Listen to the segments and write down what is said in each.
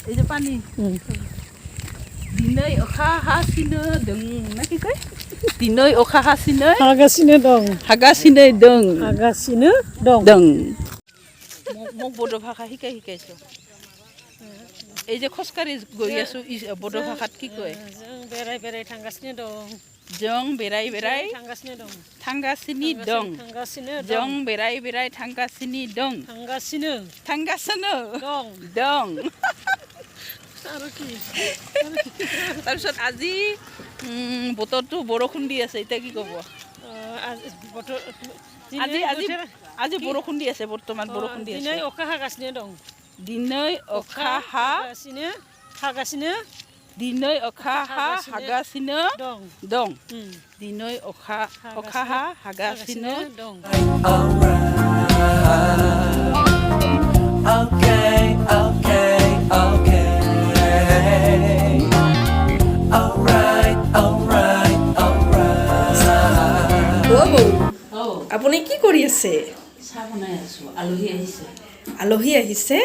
এই যে পানী দিनै অখা হাচিনো দং না কি কয় দিनै অখা হাচিনো হাগাসিনো দং হাগাচিনো দং হাগাসিনো দং দং মোক বড়ো ভাষা শিকাইছো এই যে খোজকাঢ়ি গৈ আছো বড়ো ভাষাত কি কয় বেৰাই বেৰাই থাঙ্গাসিনো দং জং বেৰাই বেৰাই থাঙ্গাসিনো দং থাঙ্গাচিনি দং থাঙ্গাসিনো জং বেৰাই বেৰাই থাঙ্গাচিনি দং থাঙ্গাসিনো থাঙ্গাচিনো দং দং আৰু কি তাৰপিছত আজি বতৰটো বৰষুণ দি আছে এতিয়া কি ক'ব আজি আজি আজি বৰষুণ দি আছে বৰ্তমান বৰষুণ দি আছে দিनै অখা হাগাসিনো দং দিनै অখা হাগাসিনো দিनै অখা হাগাচিনো দং দং দিनै অখা হাগাচিনো দং Okay, okay, okay. Alright, alright, alright. আপুনি কি কৰি আছে চাহ বনাই আছো আলহী আহিছে আলহী আহিছে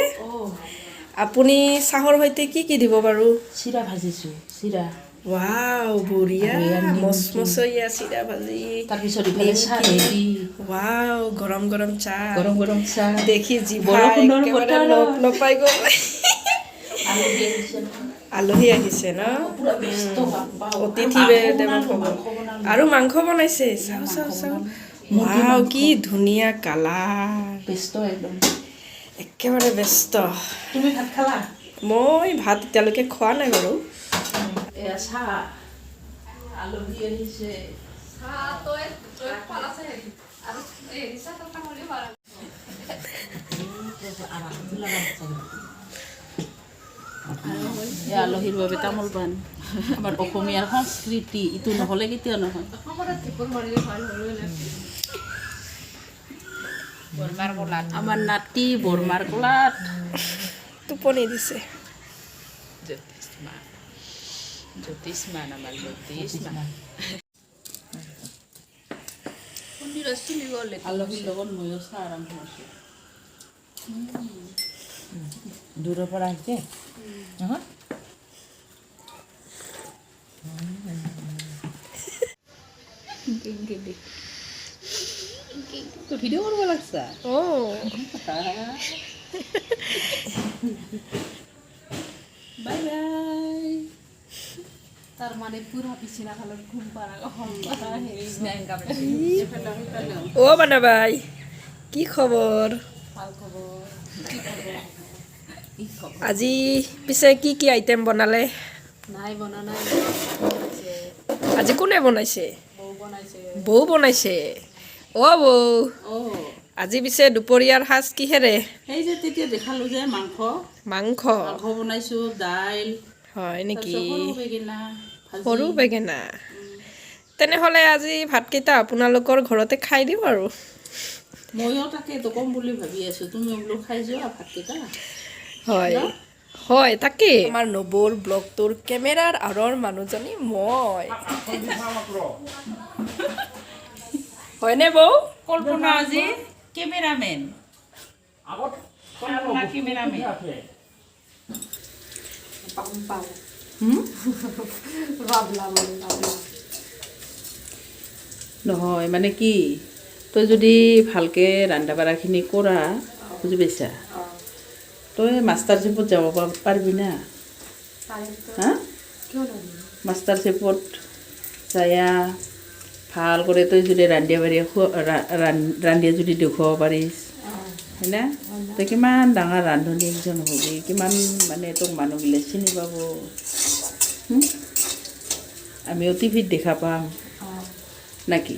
আপুনি চাহৰ সৈতে কি কি দিব বাৰু চিৰা ভাজিছো চিৰা ৱাও বঢ়িয়া মচমচীয়া চিৰা ভাজি তাৰপিছত ইফালে চাহ ৰেডি ৱাও গৰম গৰম চাহ গৰম গৰম চাহ দেখি জিভা বৰষুণৰ একেবাৰে বতৰ। লপাই গ'ল আলহী আহিছে আলহী আহিছে ন পুৰা ব্যস্ত অতিথি দেৱ হ'ব আৰু মাংস বনাইছে চাও চাও চাও ৱাও কি ধুনীয়া কালাৰ ব্যস্ত একদম একেবাৰে ব্যস্ত তুমি ভাত খালা মই ভাত এতিয়ালৈকে খোৱা নাই বাৰু এয়া চাহ আলহী আহিছে আলহীৰ বাবে তামোল পাণ আমাৰ অসমীয়াৰ সংস্কৃতি ইটো নহ'লে কেতিয়া নহয় আমাৰ নাতি বৰমাৰ কোলাত টোপনি দিছে জ্যোতিষমান আমাৰ জ্যোতিষমান আলহীৰ লগত ময়ো চাহ আৰম্ভ কৰিছোঁ দূৰৰ পৰা আহিছে নহয় তো ভিডিঅ' কৰিব লাগছা বাই বাই তাৰ মানে পুৰা বিচনা খালত ঘুম পাৰা অ বানাবাই কি খবৰ ভাল খবৰ আজি পিছে কি কি আইটেম বনালে নাই বনা নাই আজি কোনে বনাইছে বৌ বনাইছে বৌ বনাইছে অ বৌ অঁ আজি পিছে দুপৰীয়াৰ সাজ কিহেৰে সেই যে তেতিয়া দেখালোঁ যে মাংস মাংস বনাইছোঁ দাইল হয় নেকি সৰু বেঙেনা সৰু বেঙেনা তেনেহ'লে আজি ভাতকেইটা আপোনালোকৰ ঘৰতে খাই দিওঁ আৰু ময়ো তাকেতো ক'ম বুলি ভাবি আছোঁ তুমি বোলো খাই যোৱা ভাতকেইটা হয় হয় তাকে আমাৰ নবৌৰ ব্লগটোৰ কেমেৰাৰ আঁৰৰ মানুহজনী মই হয়নে বৌ কল্পনা আজি কেমেৰামেন কেমেৰামেন নহয় মানে কি তই যদি ভালকৈ ৰন্ধা বঢ়াখিনি কৰা বুজি পাইছা তই মাষ্টাৰ চেফত যাব পাৰিবি না হা মাষ্টাৰ চেফত যায়া ভাল কৰি তই যদি ৰান্ধিয়ে যদি দেখুৱাব পাৰিছ হয়নে তই কিমান ডাঙৰ ৰান্ধনি একজন হ'বি কিমান মানে তোক মানুহগিলে চিনি পাব আমিও টিভিত দেখা পাম নাকি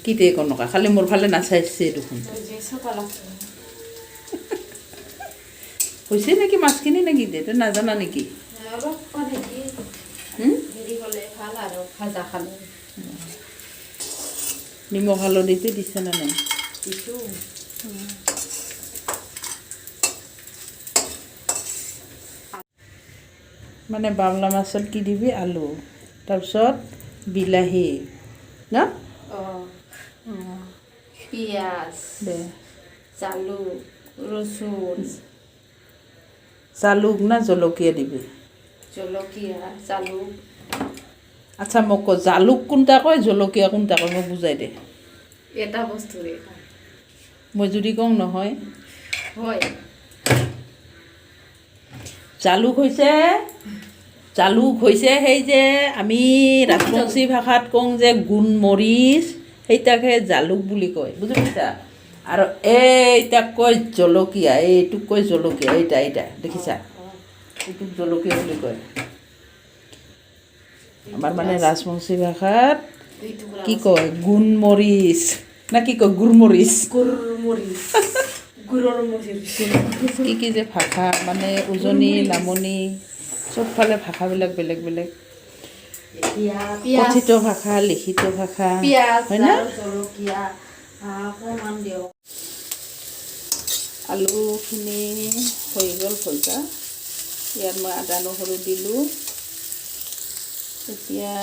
কি দে কনকা খালি মোৰ ফালে নাচাইছে দেখোন হৈছে নেকি মাছখিনি নেকি দে তই নাজানা নেকি নিমখ হালধিটো দিছে নে নাই মানে বামলা মাছত কি দিবি আলু তাৰপিছত বিলাহী ন পিঁয়াজ, 对， জালুক, রসুন, 嗯， আদা, 嗯， জিরা, 嗯， ধনিয়া, জালুক না জলকীয়া দিবি জলকীয়া জালুক আচ্ছা মোক ক জালুক কোনটা কয় জলকীয়া কোনটা কয় মোক বুজাই দে এটা বস্তুৰে মই যদি কওঁ নহয় হয় জালুক হৈছে সেই যে আমি ৰাজবংশী ভাষাত কওঁ যে গোলমৰিচ সেইটাকহে জালুক বুলি কয় বুজি পাইছা আৰু এইটাক কয় জলকীয়া এইটোক কয় জলকীয়া এইটা দেখিছা এইটোক জলকীয়া বুলি কয় আমাৰ মানে ৰাজবংশী ভাষাত কি কয় গোলমৰিচ না কি কয় গুৰমৰিচ কি কি যে ভাষা মানে উজনি নামনি চবফালে ভাষাবিলাক বেলেগ বেলেগ কথিত ভাষা লিখিত ভাষা হয় না আলুখিনি হৈ গ'ল ভজা ইয়াত মই আদা নহৰু দিলোঁ এতিয়া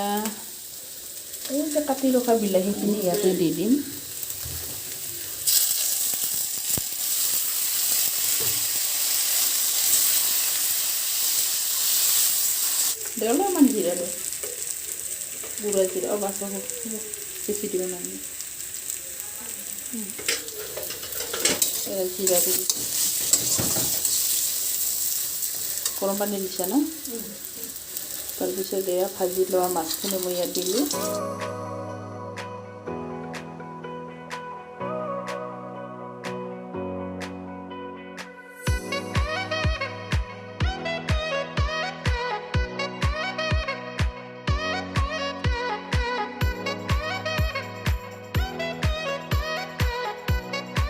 এই যে কাটি ৰখা বিলাহীখিনি ইয়াতে দি দিম অলপমান জিৰা দে গুড়া জিৰা বাছ বেছি দিব নালাগে জিৰা গুড়ি গৰম পানী দিছা ন তাৰপিছত এয়া ভাজি লোৱা মাছখিনি মই ইয়াত দিলোঁ